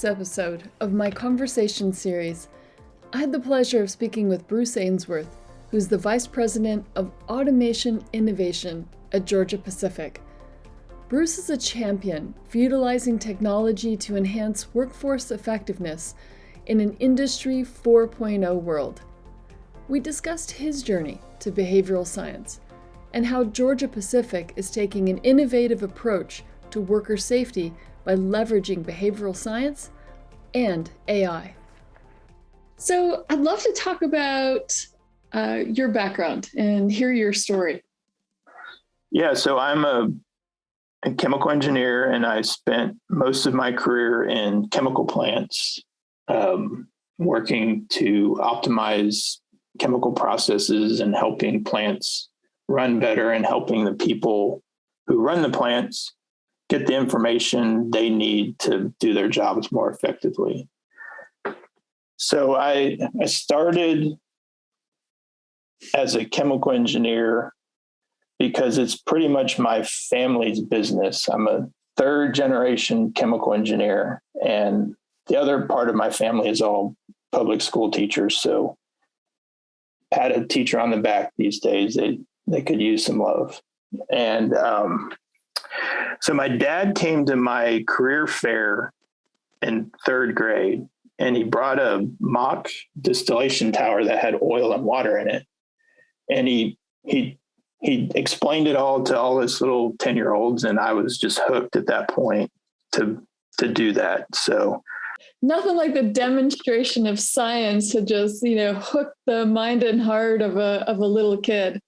this episode of my conversation series, I had the pleasure of speaking with Bruce Ainsworth, who's the Vice President of Automation Innovation at Georgia Pacific. Bruce is a champion for utilizing technology to enhance workforce effectiveness in an Industry 4.0 world. We discussed his journey to behavioral science and how Georgia Pacific is taking an innovative approach to worker safety by leveraging behavioral science and AI. So I'd love to talk about your background and hear your story. Yeah, so I'm a chemical engineer, and I spent most of my career in chemical plants, working to optimize chemical processes and helping plants run better and helping the people who run the plants get the information they need to do their jobs more effectively. So I started as a chemical engineer because it's pretty much my family's business. I'm a third generation chemical engineer, and the other part of my family is all public school teachers. So pat a teacher on the back these days. They could use some love. And so my dad came to my career fair in third grade, and he brought a mock distillation tower that had oil and water in it. And he explained it all to all his little 10-year-olds, and I was just hooked at that point to do that. So nothing like the demonstration of science to just, hook the mind and heart of a little kid.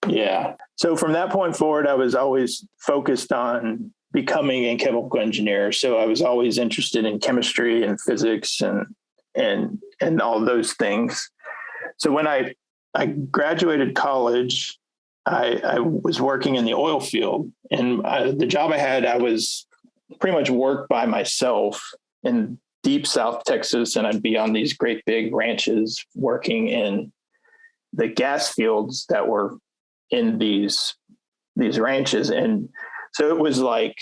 Yeah. So from that point forward, I was always focused on becoming a chemical engineer. So I was always interested in chemistry and physics and all those things. So when I graduated college, I was working in the oil field, and the job I had, I was pretty much worked by myself in deep South Texas. And I'd be on these great big ranches working in the gas fields that were in these ranches. And so it was like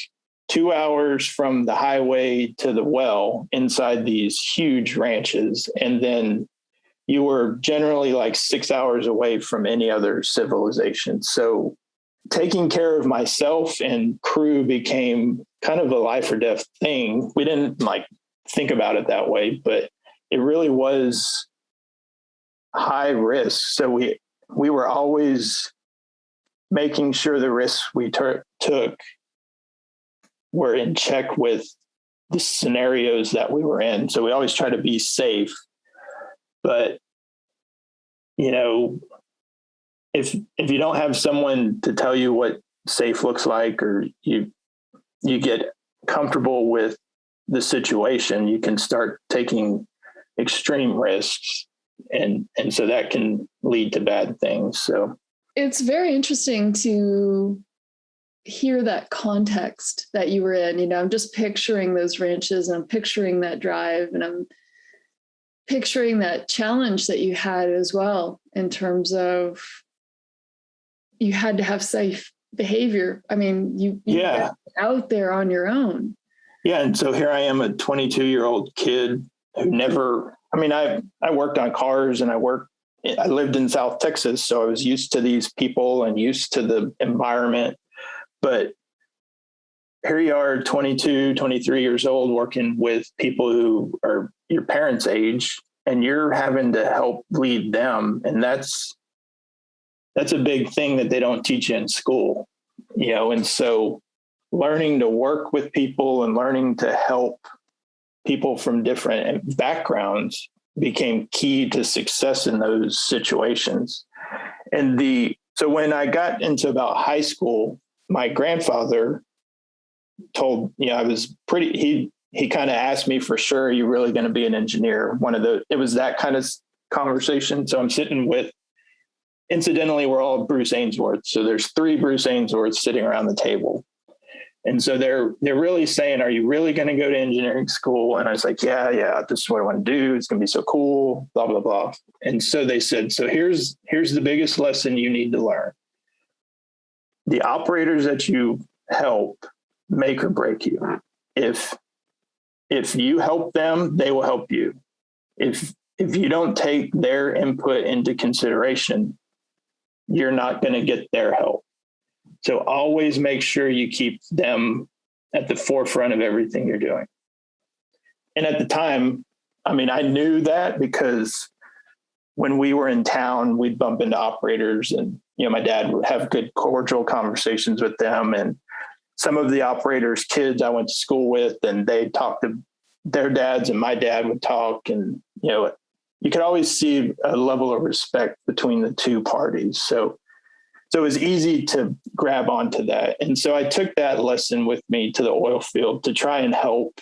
2 hours from the highway to the well inside these huge ranches. And then you were generally like 6 hours away from any other civilization. So taking care of myself and crew became kind of a life or death thing. We didn't think about it that way, but it really was high risk. So we were always making sure the risks we took were in check with the scenarios that we were in. So we always try to be safe. But, if you don't have someone to tell you what safe looks like, or you get comfortable with the situation, you can start taking extreme risks. And so that can lead to bad things. So it's very interesting to hear that context that you were in. I'm just picturing those ranches, and I'm picturing that drive, and I'm picturing that challenge that you had as well, in terms of you had to have safe behavior. I mean, you got out there on your own. Yeah. And so here I am, a 22-year-old kid who I worked on cars, and I lived in South Texas. So I was used to these people and used to the environment. But here you are, 22, 23 years old, working with people who are your parents' age, and you're having to help lead them. And that's a big thing that they don't teach you in school, and so learning to work with people and learning to help people from different backgrounds became key to success in those situations. So when I got into about high school, my grandfather told, he kind of asked me, for sure, are you really going to be an engineer? It was that kind of conversation. So I'm sitting with, incidentally, we're all Bruce Ainsworth. So there's 3 Bruce Ainsworths sitting around the table. And so they're really saying, are you really going to go to engineering school? And I was like, yeah, this is what I want to do. It's going to be so cool, blah, blah, blah. And so they said, so here's the biggest lesson you need to learn. The operators that you help make or break you. If if you help them, they will help you. If you don't take their input into consideration, you're not going to get their help. So always make sure you keep them at the forefront of everything you're doing. And at the time, I mean, I knew that because when we were in town, we'd bump into operators and, my dad would have good cordial conversations with them. And some of the operators' kids I went to school with, and they'd talk to their dads and my dad would talk. And, you could always see a level of respect between the two parties. So it was easy to grab onto that. And so I took that lesson with me to the oil field to try and help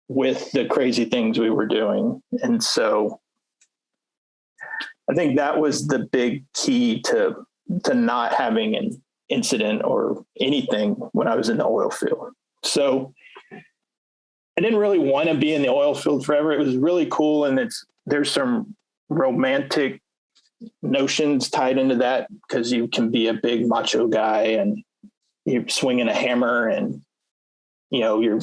with the crazy things we were doing. And so I think that was the big key to not having an incident or anything when I was in the oil field. So I didn't really want to be in the oil field forever. It was really cool. And there's some romantic notions tied into that because you can be a big macho guy and you're swinging a hammer and, you're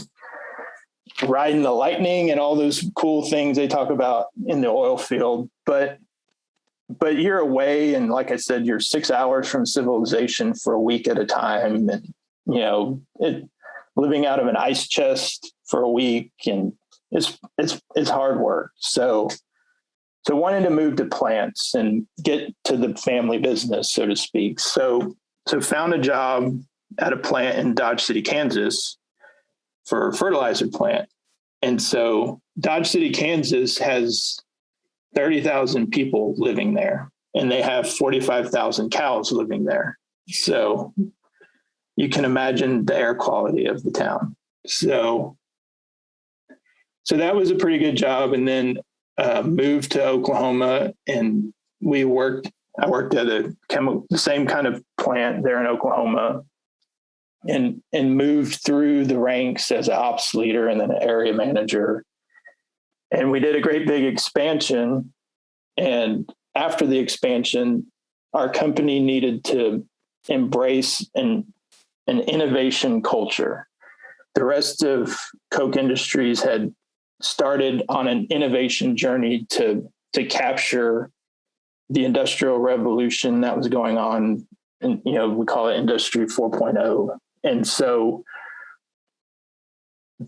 riding the lightning and all those cool things they talk about in the oil field. But you're away. And like I said, you're 6 hours from civilization for a week at a time. And, living out of an ice chest for a week, and it's hard work. So wanting to move to plants and get to the family business, so to speak. So found a job at a plant in Dodge City, Kansas for a fertilizer plant. And so Dodge City, Kansas has 30,000 people living there, and they have 45,000 cows living there. So you can imagine the air quality of the town. So that was a pretty good job. And then moved to Oklahoma, and I worked at the same kind of plant there in Oklahoma, and moved through the ranks as an ops leader and then an area manager. And we did a great big expansion. And after the expansion, our company needed to embrace an innovation culture. The rest of Koch Industries had started on an innovation journey to capture the industrial revolution that was going on. And, we call it Industry 4.0. And so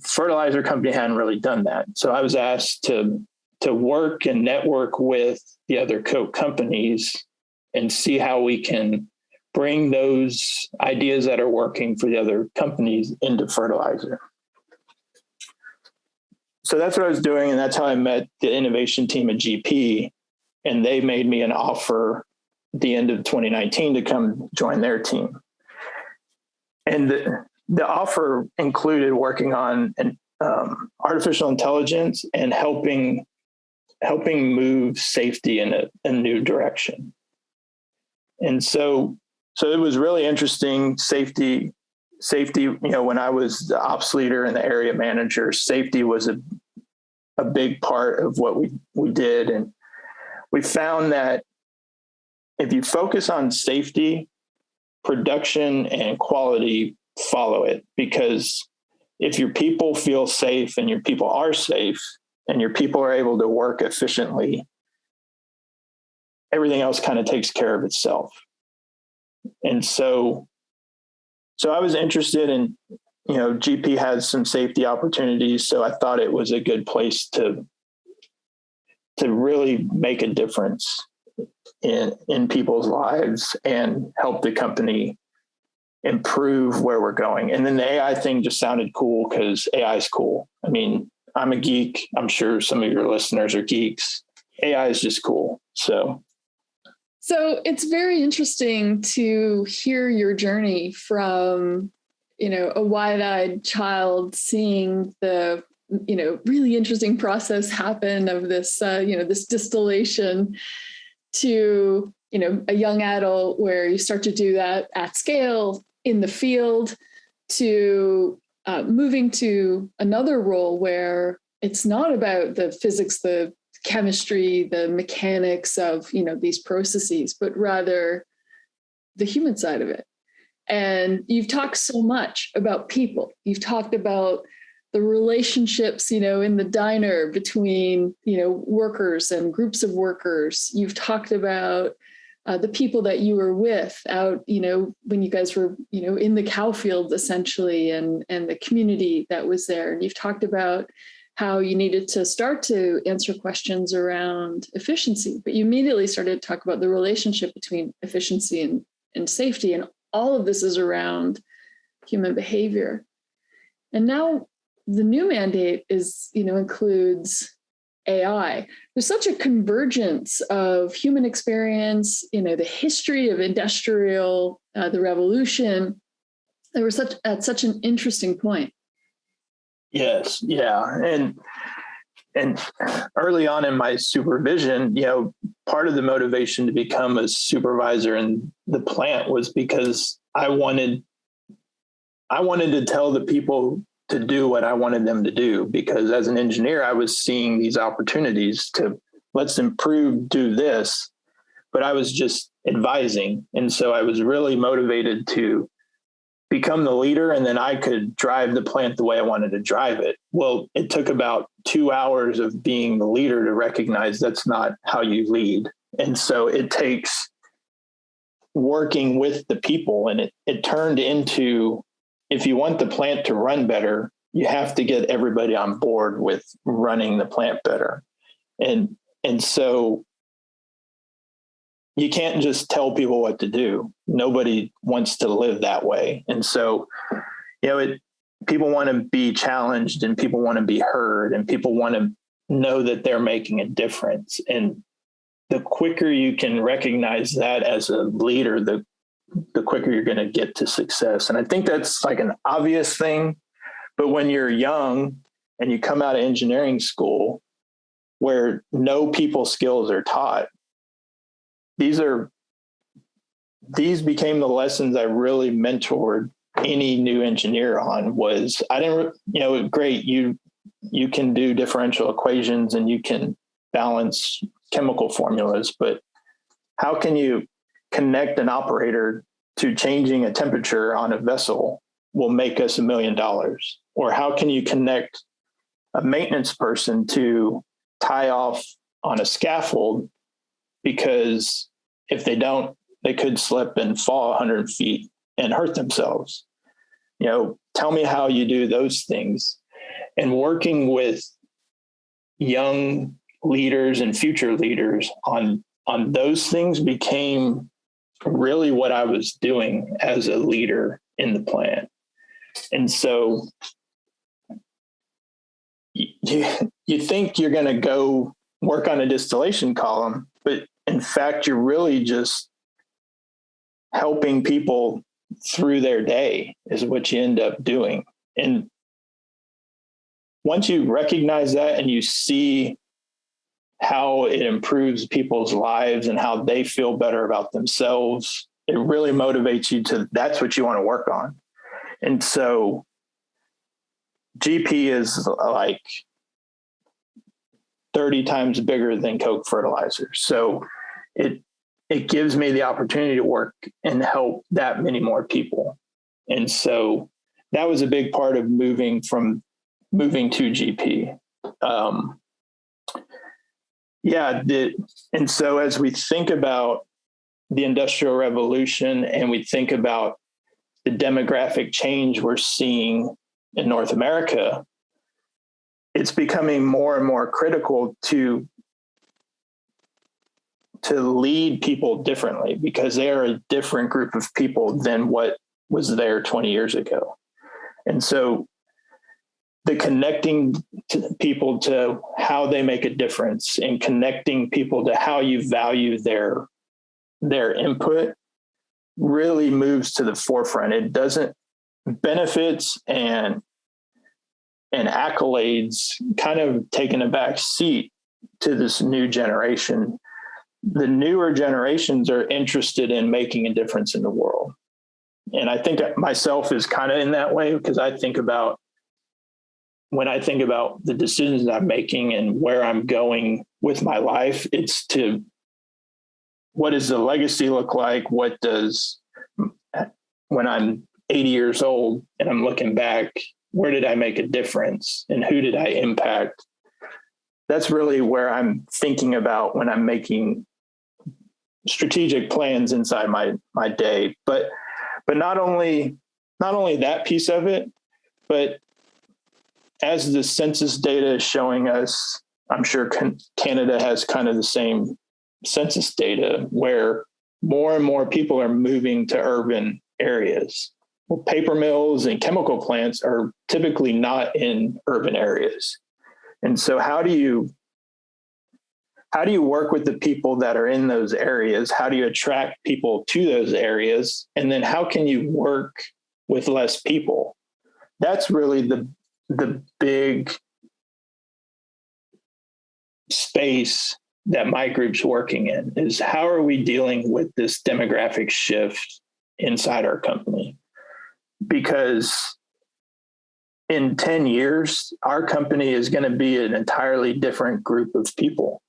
fertilizer company hadn't really done that. So I was asked to work and network with the other Koch companies and see how we can bring those ideas that are working for the other companies into fertilizer. So that's what I was doing. And that's how I met the innovation team at GP. And they made me an offer at the end of 2019 to come join their team. And the offer included working on artificial intelligence and helping move safety in a new direction. And so it was really interesting. Safety, when I was the ops leader and the area manager, safety was a big part of what we did. And we found that if you focus on safety, production and quality follow it, because if your people feel safe and your people are safe and your people are able to work efficiently, everything else kind of takes care of itself. And so I was interested in, GP has some safety opportunities. So I thought it was a good place to really make a difference in people's lives and help the company improve where we're going. And then the AI thing just sounded cool because AI is cool. I mean, I'm a geek. I'm sure some of your listeners are geeks. AI is just cool. So it's very interesting to hear your journey from, a wide-eyed child seeing the, really interesting process happen of this, this distillation to, a young adult where you start to do that at scale in the field to moving to another role where it's not about the physics, the chemistry, the mechanics of, these processes, but rather the human side of it. And you've talked so much about people. You've talked about the relationships, in the diner between, workers and groups of workers. You've talked about the people that you were with out, when you guys were, in the cow fields essentially, and the community that was there. And you've talked about how you needed to start to answer questions around efficiency, but you immediately started to talk about the relationship between efficiency and safety. And all of this is around human behavior. And now the new mandate is, includes AI. There's such a convergence of human experience, the history of industrial, the revolution. They were at such an interesting point. Yes. Yeah. And early on in my supervision, part of the motivation to become a supervisor in the plant was because I wanted to tell the people to do what I wanted them to do, because as an engineer, I was seeing these opportunities to let's improve, do this, but I was just advising. And so I was really motivated to become the leader, and then I could drive the plant the way I wanted to drive it. Well, it took about 2 hours of being the leader to recognize that's not how you lead. And so it takes working with the people, and it turned into, if you want the plant to run better, you have to get everybody on board with running the plant better. And so you can't just tell people what to do. Nobody wants to live that way. And so, people want to be challenged, and people want to be heard, and people want to know that they're making a difference. And the quicker you can recognize that as a leader, the quicker you're going to get to success. And I think that's like an obvious thing, but when you're young and you come out of engineering school where no people skills are taught, these became the lessons I really mentored any new engineer on. Was I didn't, great, you can do differential equations and you can balance chemical formulas, but how can you connect an operator to changing a temperature on a vessel will make us $1 million? Or how can you connect a maintenance person to tie off on a scaffold? Because if they don't, they could slip and fall 100 feet and hurt themselves. Tell me how you do those things. And working with young leaders and future leaders on those things became really what I was doing as a leader in the plant. And so you think you're going to go work on a distillation column, but in fact, you're really just helping people through their day is what you end up doing. And once you recognize that and you see how it improves people's lives and how they feel better about themselves, it really motivates you that's what you want to work on. And so GP is like 30 times bigger than Coke fertilizer. So it gives me the opportunity to work and help that many more people. And so that was a big part of moving to GP. And so as we think about the Industrial Revolution and we think about the demographic change we're seeing in North America, it's becoming more and more critical to lead people differently, because they are a different group of people than what was there 20 years ago. And so the connecting to people to how they make a difference and connecting people to how you value their input really moves to the forefront. It doesn't benefits and accolades kind of taking a back seat to this new generation. The newer generations are interested in making a difference in the world. And I think myself is kind of in that way, because when I think about the decisions I'm making and where I'm going with my life, it's to, what does the legacy look like? What does, when I'm 80 years old and I'm looking back, where did I make a difference and who did I impact? That's really where I'm thinking about when I'm making strategic plans inside my day. But not only that piece of it, but as the census data is showing us, I'm sure Canada has kind of the same census data where more and more people are moving to urban areas. Well, paper mills and chemical plants are typically not in urban areas. And so how do you work with the people that are in those areas? How do you attract people to those areas? And then how can you work with less people? That's really the big space that my group's working in, is how are we dealing with this demographic shift inside our company? Because in 10 years, our company is going to be an entirely different group of people.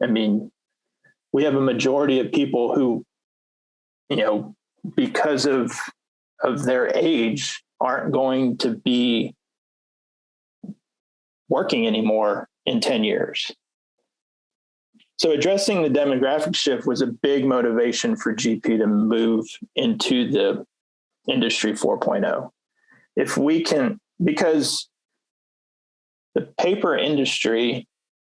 I mean, we have a majority of people who, because of their age, aren't going to be working anymore in 10 years. So addressing the demographic shift was a big motivation for GP to move into the Industry 4.0. If we can, because the paper industry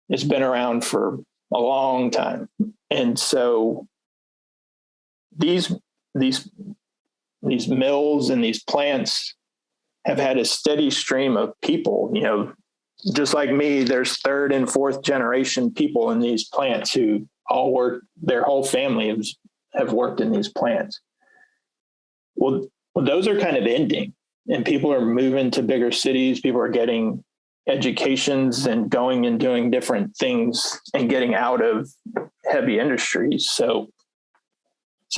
has been around for a long time. And so these mills and these plants have had a steady stream of people, just like me, there's third and fourth generation people in these plants who all work, their whole family have worked in these plants. Well, those are kind of ending, and people are moving to bigger cities. People are getting educations and going and doing different things and getting out of heavy industries. So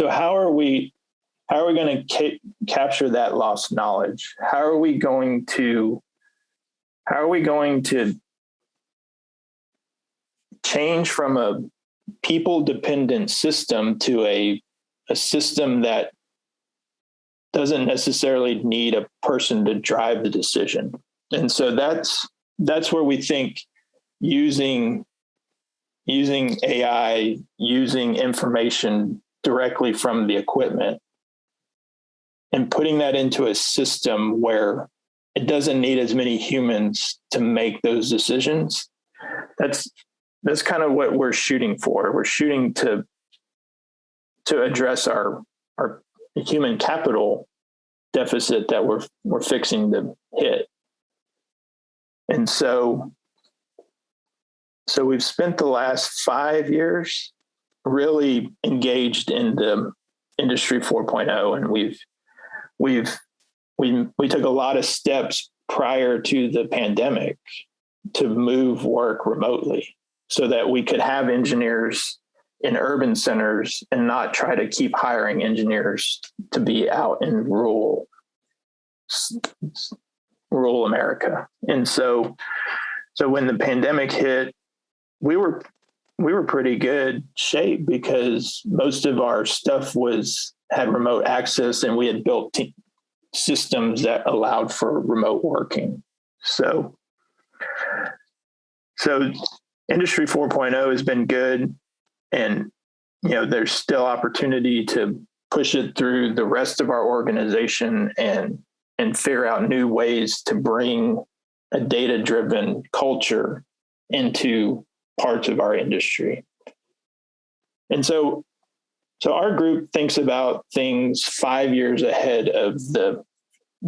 how are we going to capture that lost knowledge? How are we going to change from a people-dependent system to a system that doesn't necessarily need a person to drive the decision? And so that's where we think using AI, using information directly from the equipment, and putting that into a system where it doesn't need as many humans to make those decisions. That's kind of what we're shooting for. We're shooting to address our human capital deficit that we're fixing to hit. And so we've spent the last 5 years really engaged in the Industry 4.0, and we took a lot of steps prior to the pandemic to move work remotely so that we could have engineers in urban centers and not try to keep hiring engineers to be out in rural America. And so when the pandemic hit, we were pretty good shape because most of our stuff had remote access, and we had built systems that allowed for remote working. So Industry 4.0 has been good, and there's still opportunity to push it through the rest of our organization and figure out new ways to bring a data-driven culture into parts of our industry. And so our group thinks about things 5 years ahead of the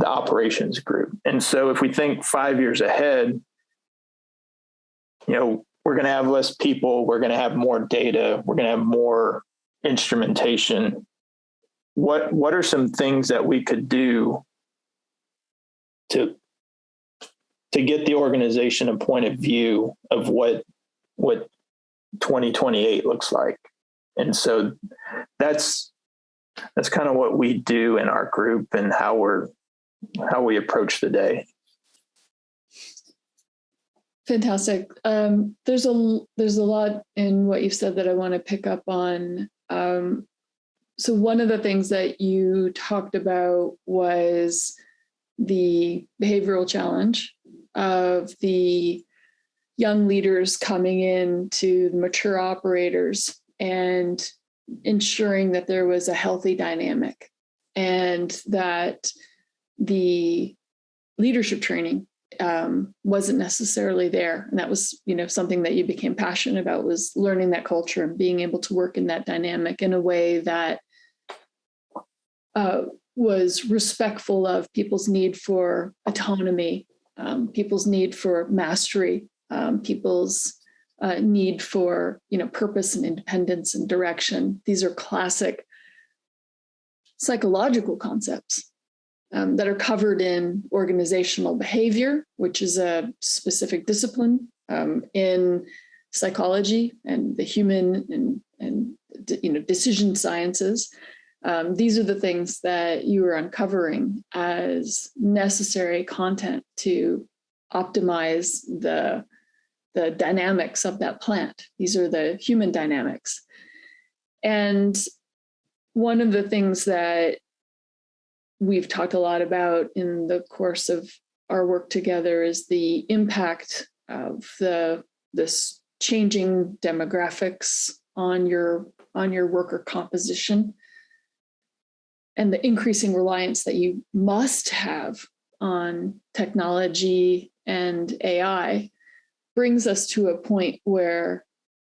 operations group. And so if we think 5 years ahead, we're going to have less people, we're going to have more data, we're going to have more instrumentation. What are some things that we could do to get the organization a point of view of what 2028 looks like? And so that's kind of what we do in our group and how we approach the day. Fantastic. There's a lot in what you've said that I want to pick up on. So one of the things that you talked about was the behavioral challenge of the young leaders coming in to the mature operators and ensuring that there was a healthy dynamic and that the leadership training wasn't necessarily there. And that was, something that you became passionate about, was learning that culture and being able to work in that dynamic in a way that was respectful of people's need for autonomy, people's need for mastery, people's need for, purpose and independence and direction. These are classic psychological concepts that are covered in organizational behavior, which is a specific discipline in psychology and the human and decision sciences. These are the things that you are uncovering as necessary content to optimize the dynamics of that plant. These are the human dynamics. And one of the things that we've talked a lot about in the course of our work together is the impact of this changing demographics on your worker composition, and the increasing reliance that you must have on technology and AI brings us to a point where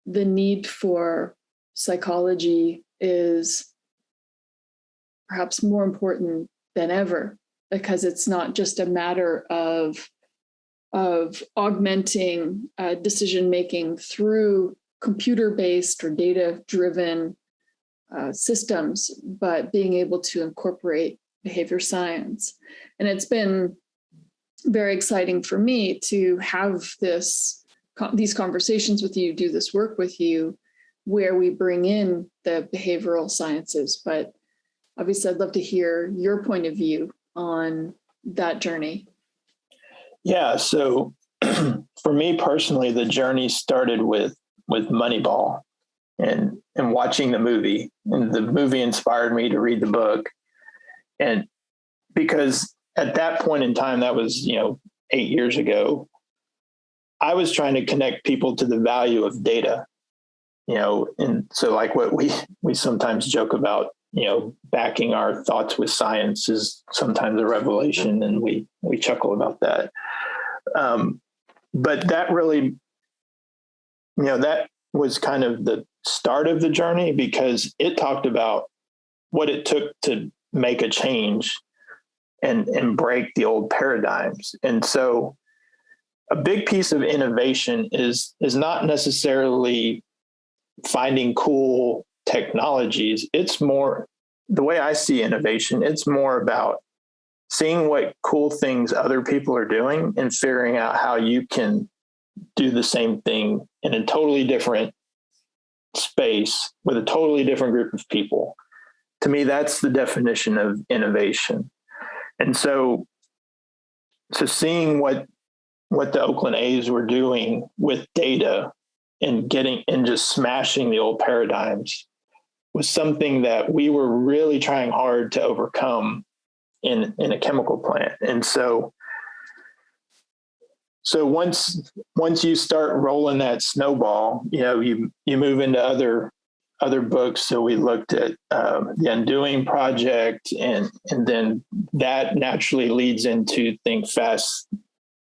the need for psychology is perhaps more important than ever, because it's not just a matter of augmenting decision-making through computer-based or data-driven systems, but being able to incorporate behavior science. And it's been very exciting for me to have these conversations with you, do this work with you, where we bring in the behavioral sciences. But obviously, I'd love to hear your point of view on that journey. Yeah. So for me personally, the journey started with Moneyball and watching the movie. And the movie inspired me to read the book. And because at that point in time, that was, 8 years ago, I was trying to connect people to the value of data, and so like what we sometimes joke about, backing our thoughts with science is sometimes a revelation, and we chuckle about that. But that really, that was kind of the start of the journey, because it talked about what it took to make a change and break the old paradigms. And so a big piece of innovation is not necessarily finding cool technologies. It's more, the way I see innovation, it's more about seeing what cool things other people are doing and figuring out how you can do the same thing in a totally different space with a totally different group of people. To me, that's the definition of innovation. And so seeing what the Oakland A's were doing with data and just smashing the old paradigms was something that we were really trying hard to overcome in a chemical plant. And so once you start rolling that snowball, you move into other books. So we looked at the Undoing Project, and then that naturally leads into Think Fast,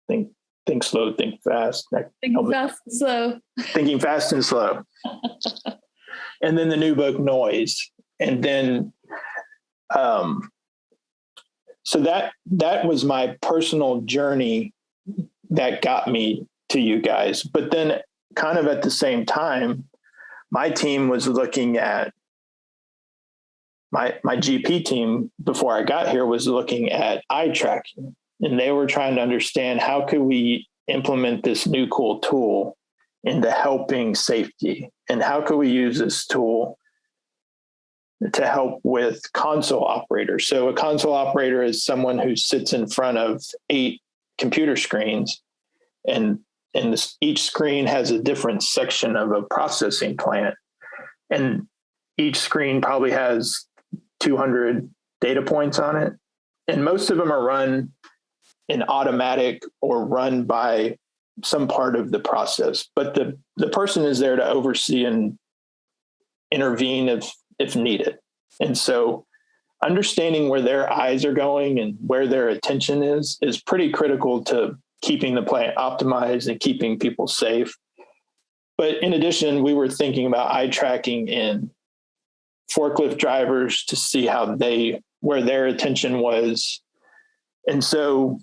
Think Slow, Think Fast. Thinking fast and slow. Thinking Fast and Slow. And then the new book, Noise. And then, so that was my personal journey that got me to you guys. But then kind of at the same time, my team was looking at, my GP team before I got here was looking at eye tracking. And they were trying to understand, how could we implement this new cool tool into helping safety? And how could we use this tool to help with console operators? So a console operator is someone who sits in front of 8 computer screens, and each screen has a different section of a processing plant. And each screen probably has 200 data points on it. And most of them are run an automatic or run by some part of the process, but the person is there to oversee and intervene if needed. And so understanding where their eyes are going and where their attention is pretty critical to keeping the plant optimized and keeping people safe. But in addition, we were thinking about eye tracking in forklift drivers to see where their attention was. And so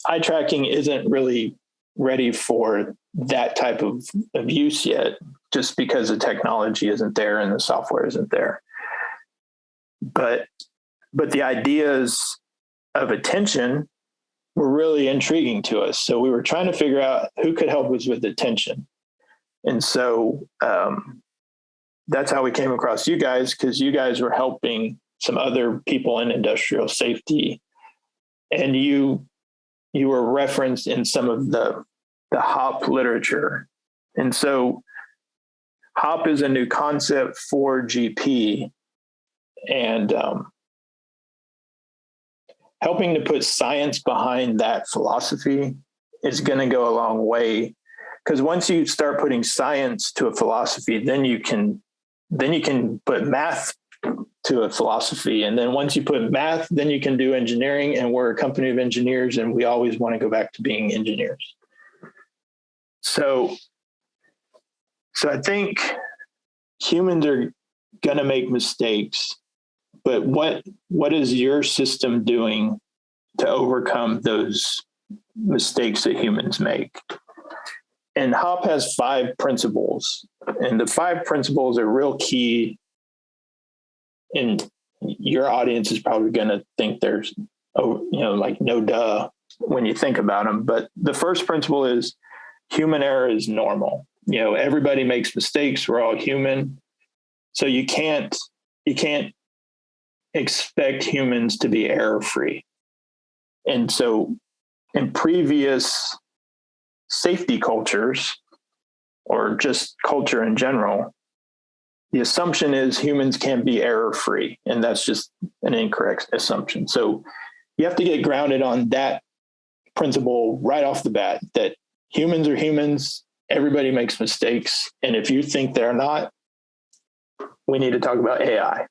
eye tracking isn't really ready for that type of use yet, just because the technology isn't there and the software isn't there. But the ideas of attention were really intriguing to us. So we were trying to figure out who could help us with attention. And so that's how we came across you guys, because you guys were helping some other people in industrial safety. And you were referenced in some of the HOP literature. And so HOP is a new concept for GP, and helping to put science behind that philosophy is going to go a long way. Because once you start putting science to a philosophy, then you can put math to a philosophy. And then once you put math, then you can do engineering. And we're a company of engineers, and we always want to go back to being engineers. So I think humans are going to make mistakes, but what is your system doing to overcome those mistakes that humans make? And HOP has 5 principles, and the 5 principles are real key. And your audience is probably going to think there's, like no duh when you think about them. But the first principle is human error is normal. Everybody makes mistakes. We're all human. So you can't expect humans to be error-free. And so in previous safety cultures, or just culture in general, the assumption is humans can't be error-free, and that's just an incorrect assumption. So you have to get grounded on that principle right off the bat, that humans are humans, everybody makes mistakes, and if you think they're not, we need to talk about AI.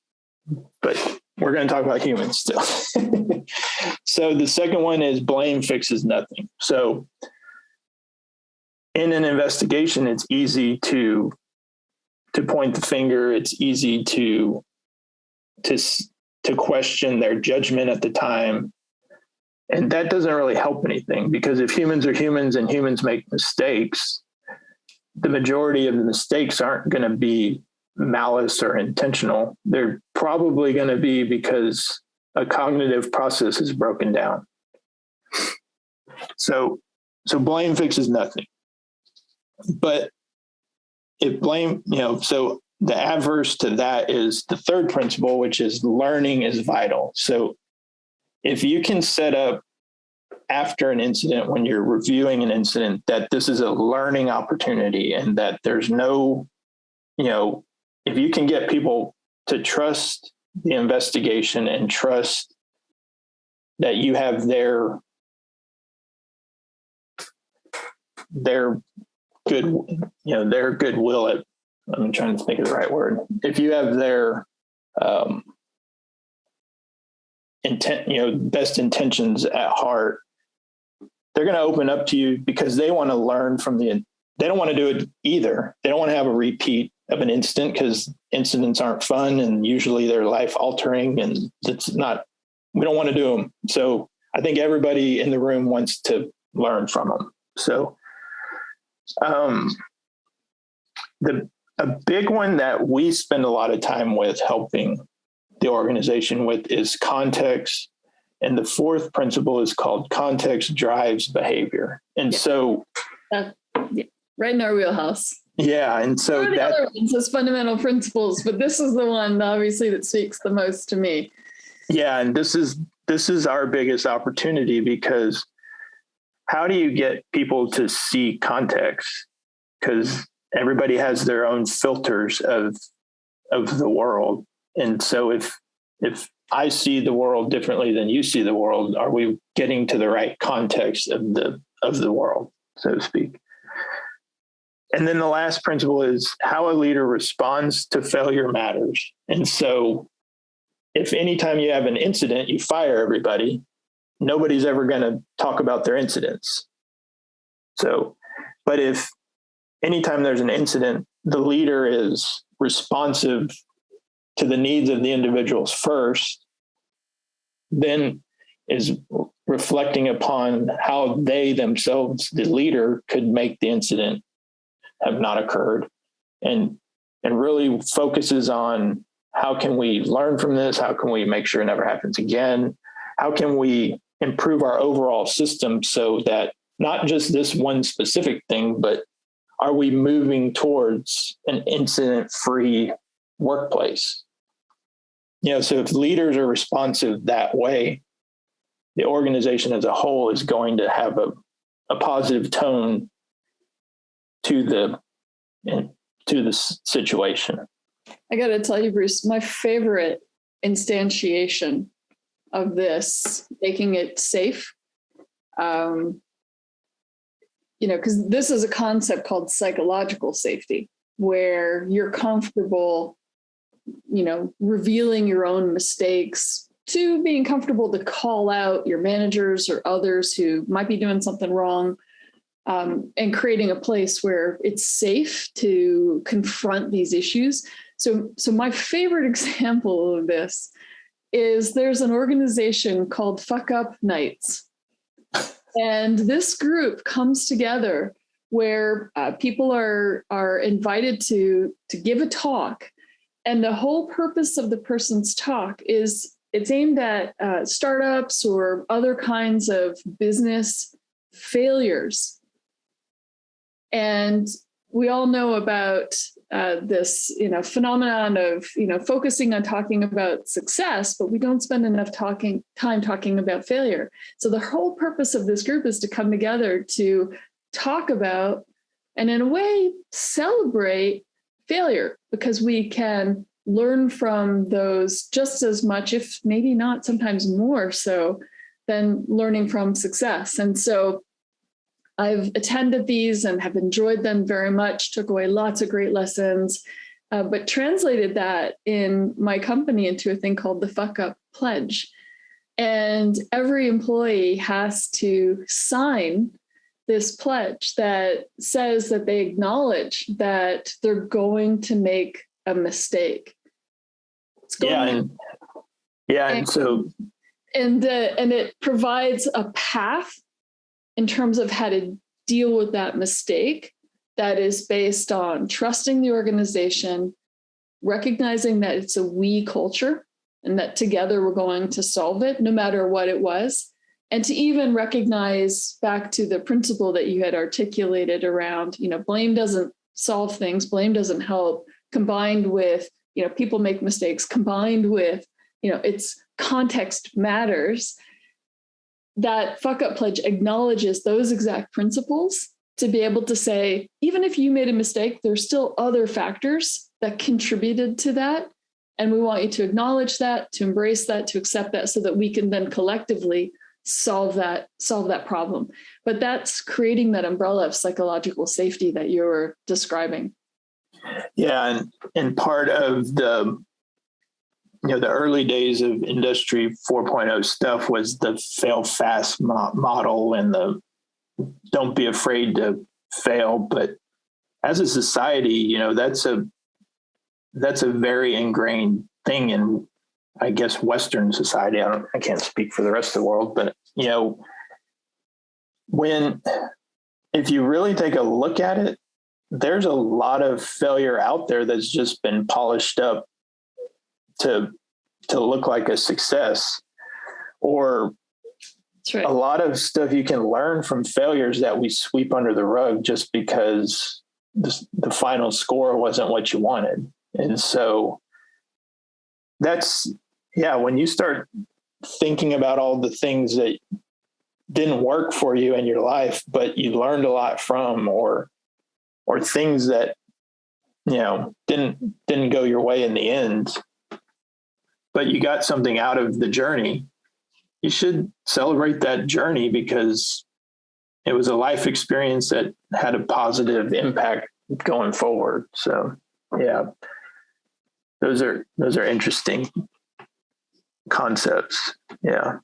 But we're going to talk about humans still. So the second one is blame fixes nothing. So in an investigation, it's easy to point the finger. It's easy to question their judgment at the time. And that doesn't really help anything, because if humans are humans and humans make mistakes, the majority of the mistakes aren't going to be malice or intentional. They're probably going to be because a cognitive process is broken down. So blame fixes nothing. But if blame, so the adverse to that is the third principle, which is learning is vital. So if you can set up after an incident, when you're reviewing an incident, that this is a learning opportunity, and that there's no, if you can get people to trust the investigation and trust that you have their good, their goodwill at, I'm trying to think of the right word. If you have their intent, best intentions at heart, they're going to open up to you, because they want to learn from they don't want to do it either. They don't want to have a repeat of an incident, because incidents aren't fun and usually they're life altering, and we don't want to do them. So I think everybody in the room wants to learn from them. So a big one that we spend a lot of time with helping the organization with is context. And the fourth principle is called context drives behavior. And so right in our wheelhouse. Yeah. And so the other ones as fundamental principles, but this is the one obviously that speaks the most to me. Yeah. And this is our biggest opportunity, because how do you get people to see context? Because everybody has their own filters of the world. And so if I see the world differently than you see the world. Are we getting to the right context of the world, so to speak? And then the last principle is how a leader responds to failure matters. And so if anytime you have an incident, you fire everybody, nobody's ever going to talk about their incidents. So, but if anytime there's an incident, the leader is responsive to the needs of the individuals first, then is reflecting upon how they themselves, the leader, could make the incident have not occurred, and really focuses on how can we learn from this? How can we make sure it never happens again? How can we improve our overall system so that not just this one specific thing, but are we moving towards an incident-free workplace? So if leaders are responsive that way, the organization as a whole is going to have a positive tone to the situation. I got to tell you, Bruce, my favorite instantiation of this, making it safe, because this is a concept called psychological safety, where you're comfortable, revealing your own mistakes, to being comfortable to call out your managers or others who might be doing something wrong, and creating a place where it's safe to confront these issues. So my favorite example of this is there's an organization called Fuck Up Nights. And this group comes together where people are invited to give a talk. And the whole purpose of the person's talk is it's aimed at startups or other kinds of business failures. And we all know about this, phenomenon of, focusing on talking about success, but we don't spend enough time talking about failure. So the whole purpose of this group is to come together to talk about, and in a way, celebrate failure, because we can learn from those just as much, if maybe not sometimes more so, than learning from success. And so I've attended these and have enjoyed them very much, took away lots of great lessons, but translated that in my company into a thing called the Fuck Up Pledge. And every employee has to sign this pledge that says that they acknowledge that they're going to make a mistake. And it provides a path in terms of how to deal with that mistake that is based on trusting the organization, recognizing that it's a we culture and that together we're going to solve it no matter what it was. And to even recognize, back to the principle that you had articulated around, blame doesn't solve things, blame doesn't help, combined with, people make mistakes, combined with, it's context matters. That Fuck Up Pledge acknowledges those exact principles to be able to say, even if you made a mistake, there's still other factors that contributed to that. And we want you to acknowledge that, to embrace that, to accept that, so that we can then collectively solve that problem. But that's creating that umbrella of psychological safety that you were describing. Yeah. And part of the early days of Industry 4.0 stuff was the fail fast model and the don't be afraid to fail. But as a society, that's a very ingrained thing in, I guess, Western society. I can't speak for the rest of the world, but if you really take a look at it, there's a lot of failure out there that's just been polished up to look like a success, or right. A lot of stuff you can learn from failures that we sweep under the rug just because the final score wasn't what you wanted. And so when you start thinking about all the things that didn't work for you in your life, but you learned a lot from, or things that, didn't go your way in the end, but you got something out of the journey, you should celebrate that journey because it was a life experience that had a positive impact going forward. So yeah, those are interesting concepts. Yeah.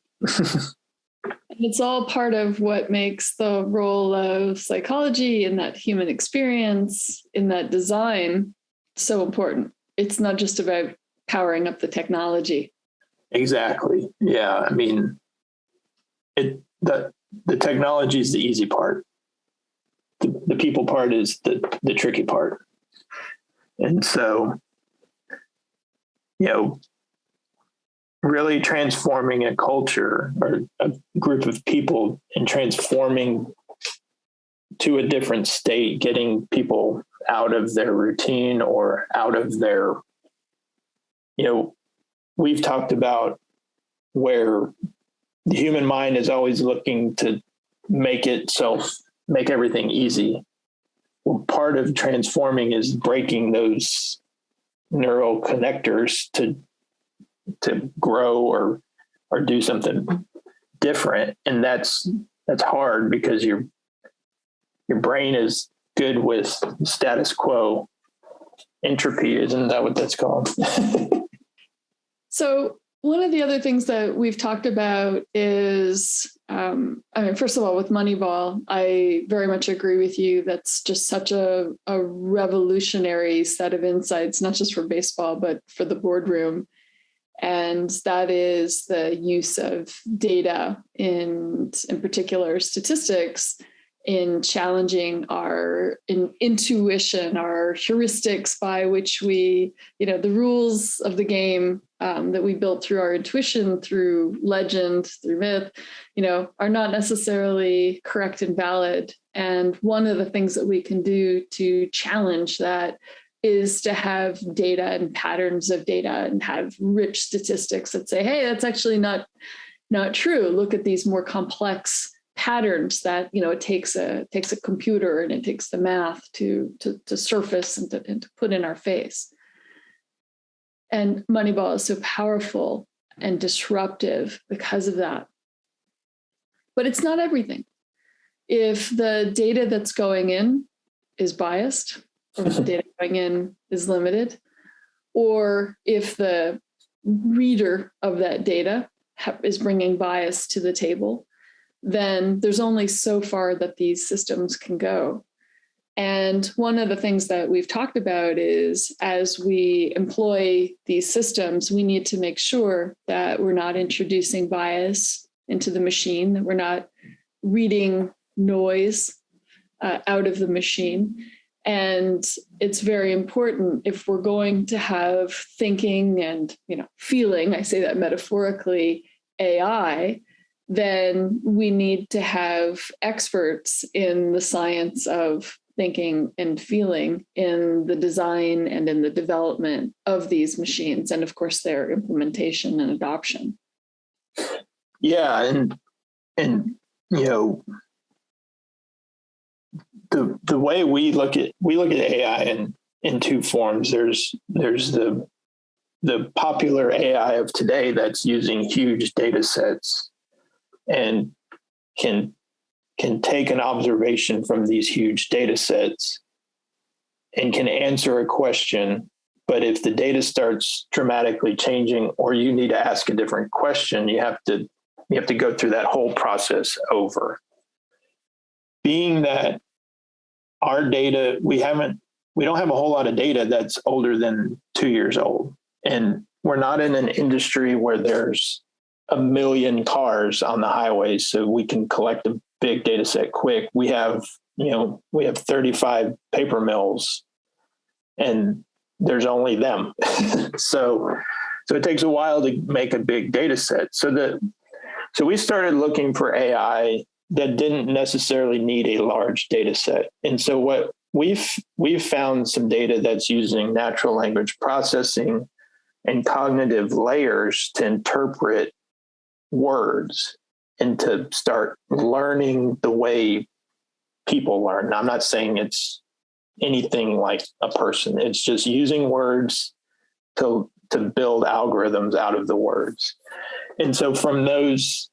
It's all part of what makes the role of psychology in that human experience, in that design, so important. It's not just about powering up the technology. Exactly. Yeah. I mean, the technology is the easy part. The people part is the tricky part. And so, really transforming a culture or a group of people and transforming to a different state, getting people out of their routine or out of their, we've talked about where the human mind is always looking to make everything easy. Well, part of transforming is breaking those neural connectors to grow or do something different. And that's hard because your brain is good with status quo. Entropy, isn't that what that's called? So one of the other things that we've talked about is, first of all, with Moneyball, I very much agree with you. That's just such a revolutionary set of insights, not just for baseball, but for the boardroom. And that is the use of data in particular statistics in challenging our intuition, our heuristics by which we, the rules of the game that we built through our intuition, through legend, through myth, are not necessarily correct and valid. And one of the things that we can do to challenge that is to have data and patterns of data and have rich statistics that say, hey, that's actually not true. Look at these more complex patterns that, it takes a computer and it takes the math to surface and to put in our face. And Moneyball is so powerful and disruptive because of that. But it's not everything. If the data that's going in is biased, or if the data going in is limited, or if the reader of that data is bringing bias to the table, then there's only so far that these systems can go. And one of the things that we've talked about is as we employ these systems, we need to make sure that we're not introducing bias into the machine, that we're not reading noise out of the machine. And it's very important if we're going to have thinking and, feeling, I say that metaphorically, AI, then we need to have experts in the science of thinking and feeling in the design and in the development of these machines, and of course their implementation and adoption. Yeah, and the way we look at AI in two forms. There's the popular AI of today that's using huge data sets and can take an observation from these huge data sets and can answer a question. But if the data starts dramatically changing or you need to ask a different question, you have to go through that whole process over. Being that our data, we don't have a whole lot of data that's older than 2 years old. And we're not in an industry where there's 1 million cars on the highway, so we can collect a big data set quick. We have 35 paper mills and there's only them. So it takes a while to make a big data set. So we started looking for AI that didn't necessarily need a large data set. And so what we've found some data that's using natural language processing and cognitive layers to interpret words and to start learning the way people learn. Now, I'm not saying it's anything like a person. It's just using words to to build algorithms out of the words. And so from those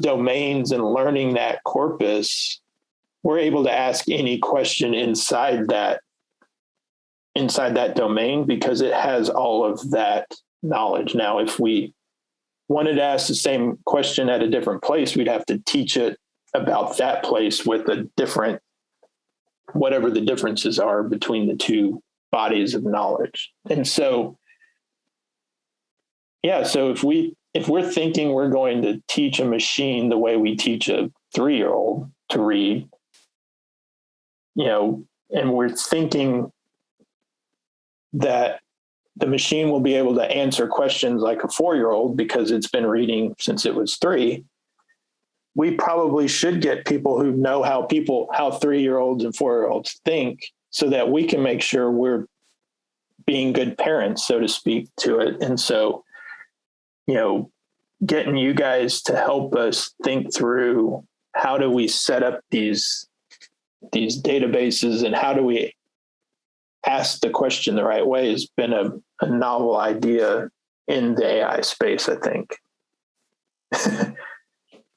domains and learning that corpus, we're able to ask any question inside that domain because it has all of that knowledge. Now, if we wanted to ask the same question at a different place, we'd have to teach it about that place with a different, whatever the differences are between the two bodies of knowledge. And so, so if we're thinking we're going to teach a machine the way we teach a 3-year-old to read, and we're thinking that the machine will be able to answer questions like a 4-year-old because it's been reading since it was 3, we probably should get people who know how 3-year-olds and 4-year-olds think so that we can make sure we're being good parents, so to speak, to it. And so, getting you guys to help us think through how do we set up these databases and how do we ask the question the right way has been a novel idea in the AI space, I think.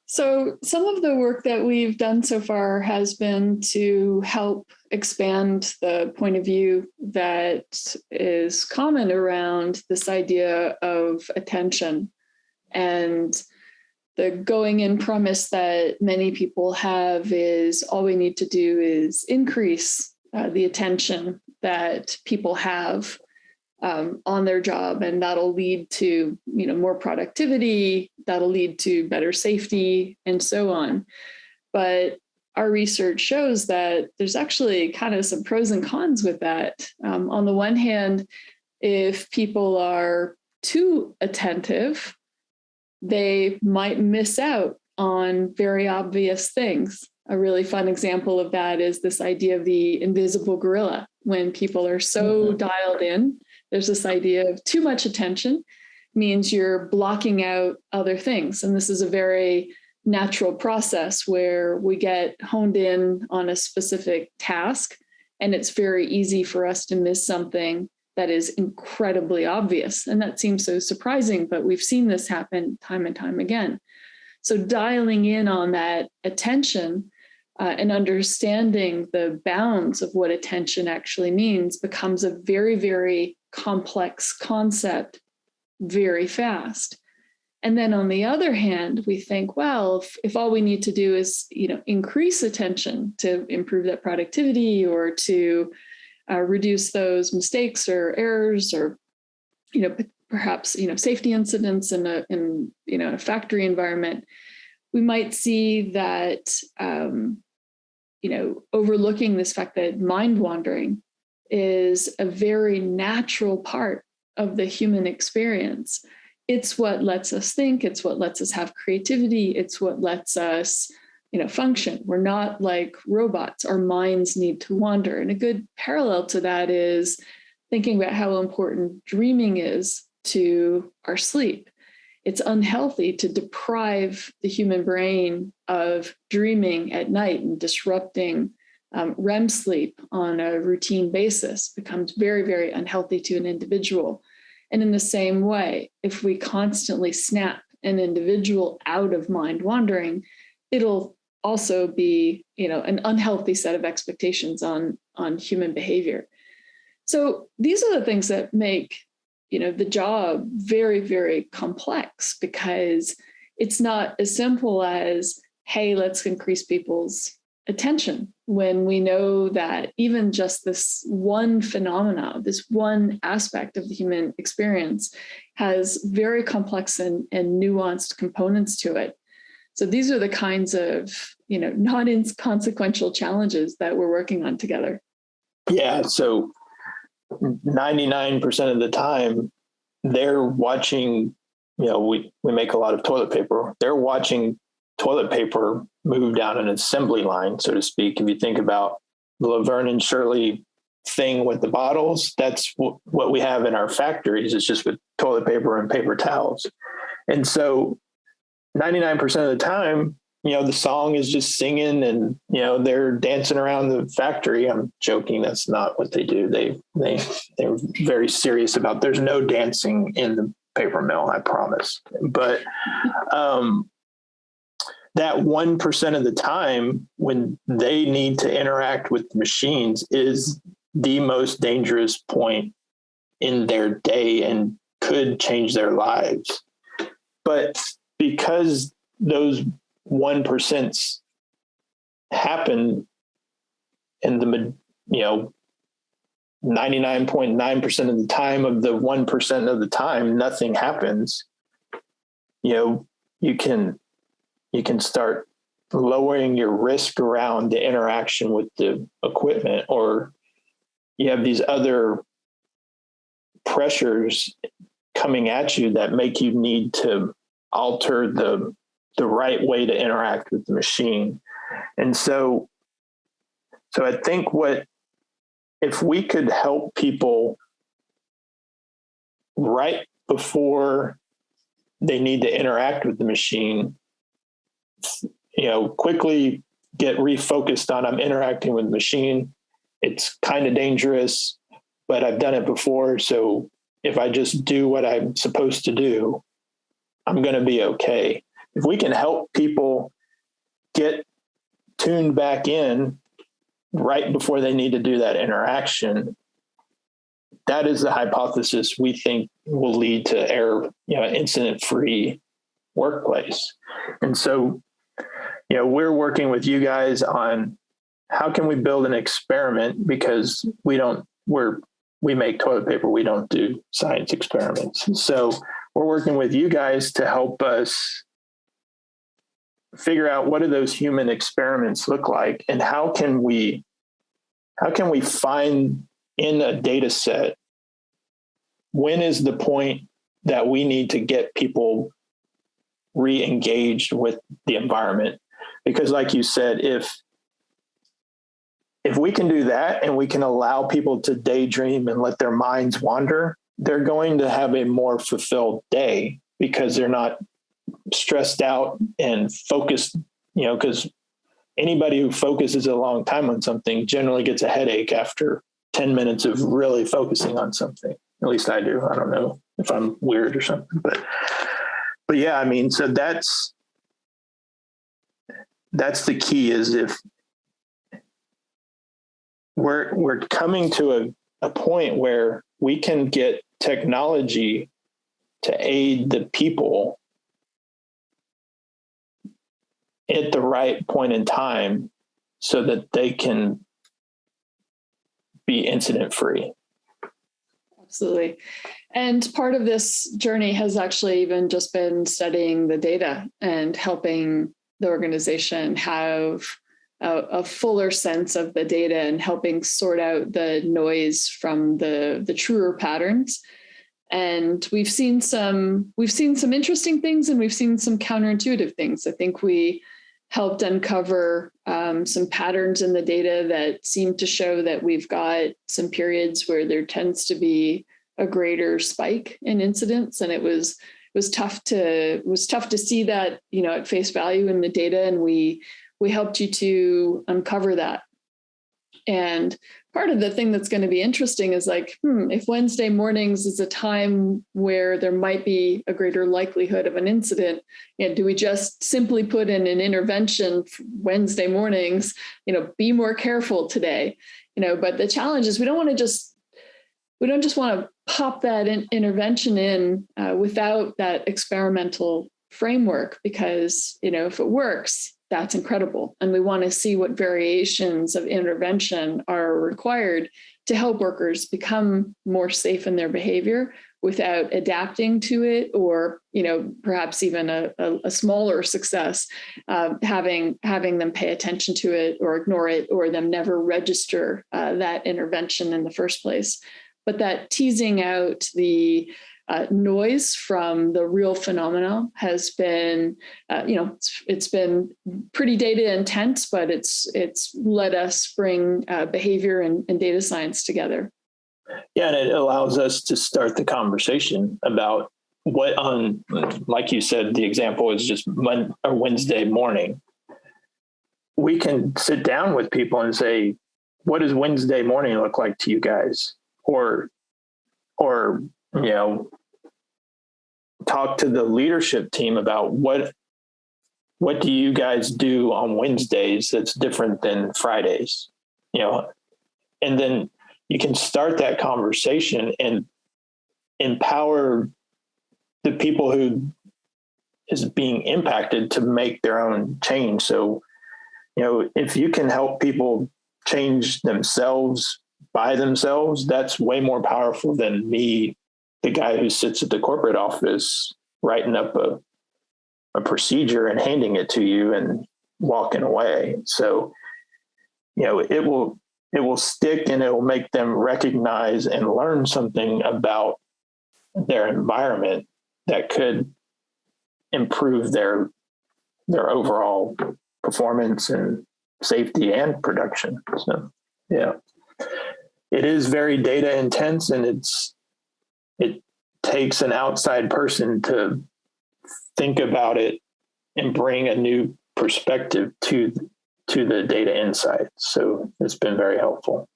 So some of the work that we've done so far has been to help expand the point of view that is common around this idea of attention. And the going in premise that many people have is all we need to do is increase the attention that people have on their job, and that'll lead to more productivity, that'll lead to better safety, and so on. But our research shows that there's actually kind of some pros and cons with that. On the one hand, if people are too attentive, they might miss out on very obvious things. A really fun example of that is this idea of the invisible gorilla. When people are so dialed in, there's this idea of too much attention means you're blocking out other things. And this is a very natural process where we get honed in on a specific task, and it's very easy for us to miss something that is incredibly obvious. And that seems so surprising, but we've seen this happen time and time again. So dialing in on that attention and understanding the bounds of what attention actually means becomes a very, very complex concept very fast. And then on the other hand, we think, well, if all we need to do is, increase attention to improve that productivity or to reduce those mistakes or errors or, perhaps, safety incidents in a factory environment, we might see that, overlooking this fact that mind wandering is a very natural part of the human experience. It's what lets us think. It's what lets us have creativity. It's what lets us, function. We're not like robots. Our minds need to wander. And a good parallel to that is thinking about how important dreaming is to our sleep. It's unhealthy to deprive the human brain of dreaming at night and disrupting REM sleep on a routine basis becomes very, very unhealthy to an individual. And in the same way, if we constantly snap an individual out of mind wandering, it'll also be, an unhealthy set of expectations on human behavior. So these are the things that make, the job very, very complex, because it's not as simple as, hey, let's increase people's attention, when we know that even just this one phenomena, this one aspect of the human experience has very complex and nuanced components to it. So these are the kinds of, not inconsequential challenges that we're working on together. Yeah. So 99% of the time they're watching, we make a lot of toilet paper. They're watching toilet paper move down an assembly line, so to speak. If you think about the Laverne and Shirley thing with the bottles, that's what we have in our factories. It's just with toilet paper and paper towels. And so 99% of the time, the song is just singing and, they're dancing around the factory. I'm joking. That's not what they do. They're very serious about, there's no dancing in the paper mill, I promise. But, that 1% of the time when they need to interact with machines is the most dangerous point in their day and could change their lives. But because those 1% happen and 99.9% of the time of the 1% of the time, nothing happens, you can start lowering your risk around the interaction with the equipment, or you have these other pressures coming at you that make you need to alter the right way to interact with the machine. And so I think if we could help people right before they need to interact with the machine, quickly get refocused on, I'm interacting with the machine. It's kind of dangerous, but I've done it before. So if I just do what I'm supposed to do, I'm going to be okay. If we can help people get tuned back in right before they need to do that interaction, that is the hypothesis we think will lead to incident-free workplace. And so, we're working with you guys on how can we build an experiment, because we make toilet paper. We don't do science experiments. So we're working with you guys to help us figure out what do those human experiments look like, and how can we find in a data set, when is the point that we need to get people re-engaged with the environment? Because like you said, if we can do that and we can allow people to daydream and let their minds wander, they're going to have a more fulfilled day because they're not stressed out and focused, because anybody who focuses a long time on something generally gets a headache after 10 minutes of really focusing on something. At least I do. I don't know if I'm weird or something, but yeah, so that's the key, is if we're coming to a point where we can get technology to aid the people at the right point in time so that they can be incident free. Absolutely. And part of this journey has actually even just been studying the data and helping the organization have a fuller sense of the data and helping sort out the noise from the truer patterns. And we've seen some interesting things, and we've seen some counterintuitive things. I think we helped uncover some patterns in the data that seem to show that we've got some periods where there tends to be a greater spike in incidents, and it was tough to see that at face value in the data, and we helped you to uncover that. And part of the thing that's going to be interesting is if Wednesday mornings is a time where there might be a greater likelihood of an incident, do we just simply put in an intervention for Wednesday mornings, be more careful today, but the challenge is we don't just want to pop that intervention in without that experimental framework, because, if it works, that's incredible. And we want to see what variations of intervention are required to help workers become more safe in their behavior without adapting to it, or, perhaps even a smaller success, having them pay attention to it or ignore it, or them never register that intervention in the first place. But that teasing out the noise from the real phenomena has been, it's been pretty data intense, but it's let us bring behavior and data science together. Yeah, and it allows us to start the conversation about what like you said, the example is just Wednesday morning. we can sit down with people and say, what does Wednesday morning look like to you guys? Or, talk to the leadership team about what do you guys do on Wednesdays that's different than Fridays, and then you can start that conversation and empower the people who is being impacted to make their own change. So, if you can help people change themselves by themselves, that's way more powerful than me, the guy who sits at the corporate office, writing up a procedure and handing it to you and walking away. So, it will stick, and it will make them recognize and learn something about their environment that could improve their overall performance and safety and production. So, yeah, it is very data intense, and it takes an outside person to think about it and bring a new perspective to the data insight. So it's been very helpful.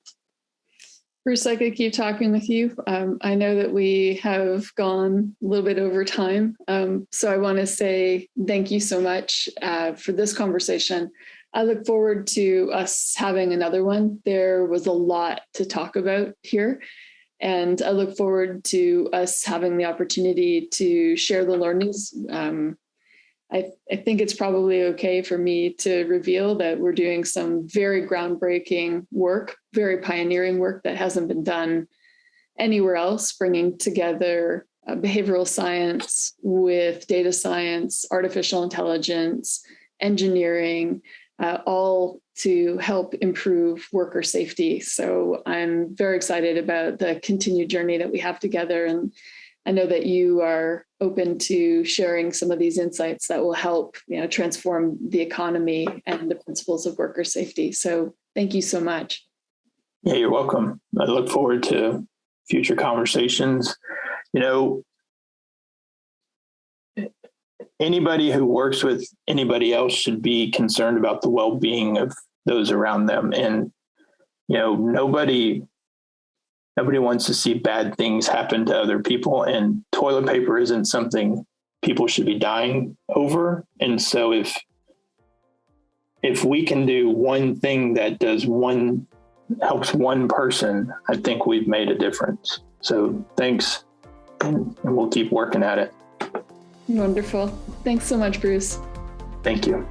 Bruce, I could keep talking with you. I know that we have gone a little bit over time. So I want to say thank you so much for this conversation. I look forward to us having another one. There was a lot to talk about here, and I look forward to us having the opportunity to share the learnings. I think it's probably okay for me to reveal that we're doing some very groundbreaking work, very pioneering work that hasn't been done anywhere else, bringing together behavioral science with data science, artificial intelligence, engineering, all to help improve worker safety. So I'm very excited about the continued journey that we have together. And I know that you are open to sharing some of these insights that will help, transform the economy and the principles of worker safety. So thank you so much. Yeah, you're welcome. I look forward to future conversations. Anybody who works with anybody else should be concerned about the well-being of those around them. And, nobody wants to see bad things happen to other people, and toilet paper isn't something people should be dying over. And so if we can do one thing that helps one person, I think we've made a difference. So thanks, and we'll keep working at it. Wonderful. Thanks so much, Bruce. Thank you.